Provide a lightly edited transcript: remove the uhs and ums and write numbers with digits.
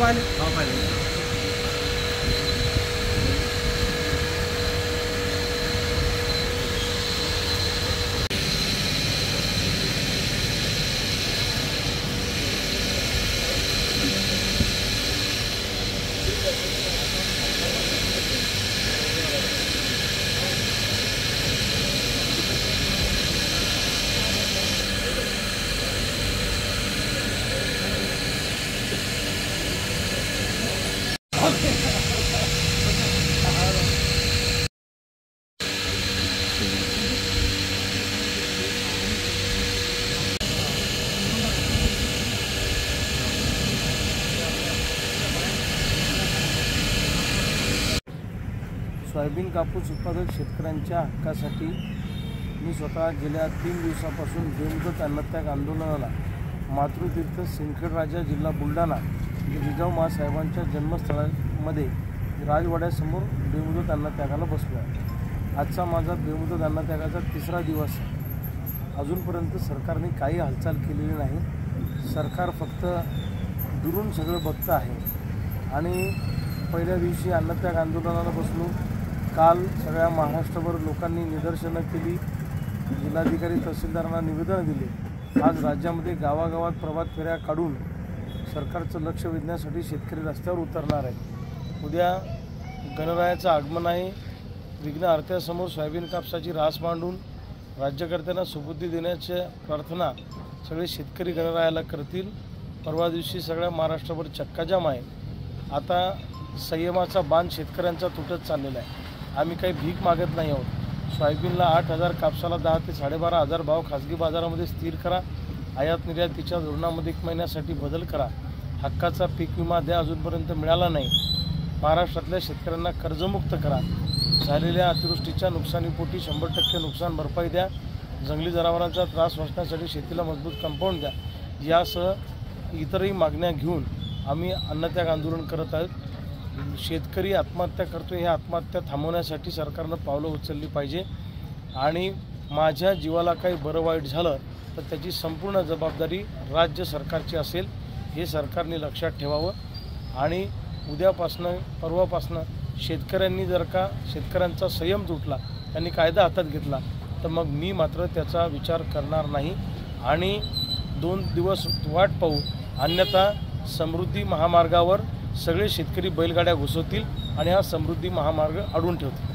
पाहिले सोयाबीन कापूस उत्पादक शेतकऱ्यांच्या हक्कासाठी मी स्वतः गेल्या 3 दिवसापासून बेमुदत अन्नत्याग आंदोलनाला मातृतीर्थ सिंदखेडराजा जिल्हा बुलढाणा जिजाऊ माँसाहेबांच्या जन्मस्थळामध्ये राजवाड्यासमोर बेमुदत अन्नत्यागाला बसलो आहे। आजचा माझा बेमुदत अन्नत्यागाचा 3रा दिवस आहे। अजूनपर्यंत सरकारने काही हालचाल केलेली नाही। सरकार फक्त दुरून सगळं बघतं आहे आणि पहिल्या दिवशी अन्नत्याग आंदोलनाला बसलो। काल सगळ्या महाराष्ट्रभर लोकांनी निदर्शनं केली, जिल्हाधिकारी तहसीलदारांना निवेदन दिले। आज राज्यामध्ये गावागावात प्रभात फेऱ्या काढून सरकारचं लक्ष वेधण्यासाठी शेतकरी रस्त्यावर उतरणार आहे। उद्या गणरायाचं आगमन आहे। विघ्नहर्त्यासमोर सोयाबीन कापसाची रास मांडून राज्यकर्त्यांना सुबुद्धी देण्याची प्रार्थना सगळे शेतकरी गणरायाला करतील। परवा दिवशी सगळ्या महाराष्ट्रभर चक्काजाम आहे। आता संयमाचा बांध शेतकऱ्यांचा तुटत चाललेला आहे। आम्ही काही भीक मागत नाही आहोत। सोयाबीनला 8,000, कापसाला 10 ते 12,500 भाव खाजगी बाजारामध्ये स्थिर करा। आयात निर्यातीच्या धोरणामध्ये 1 महिन्यासाठी बदल करा। हक्काचा पीक विमा द्या, अजूनपर्यंत मिळाला नाही। महाराष्ट्रातल्या शेतकऱ्यांना कर्जमुक्त करा। झालेल्या अतिवृष्टीच्या नुकसानीपोटी 100% नुकसान भरपाई द्या। जंगली जनावरांचा त्रास वाचण्यासाठी शेतीला मजबूत कंपाऊंड द्या। यासह इतरही मागण्या घेऊन आम्ही अन्नत्याग आंदोलन करत आहोत। शेतकरी आत्महत्या करतो, हे आत्महत्या थांबवण्यासाठी सरकारनं पावलं उचलली पाहिजे आणि माझ्या जीवाला काही बरं वाईट झालं तर त्याची संपूर्ण जबाबदारी राज्य सरकारची असेल, हे सरकारने लक्षात ठेवावं। आणि उद्यापासनं परवापासनं शेतकऱ्यांनी जर का शेतकऱ्यांचा संयम तुटला, त्यांनी कायदा हातात घेतला तर मग मी मात्र त्याचा विचार करणार नाही आणि 2 दिवस वाट पाहू। अन्यथा समृद्धी महामार्गावर सगळे शेतकरी बैलगाड्या घुसवतील आणि हा समृद्धी महामार्ग अडवून ठेवतील।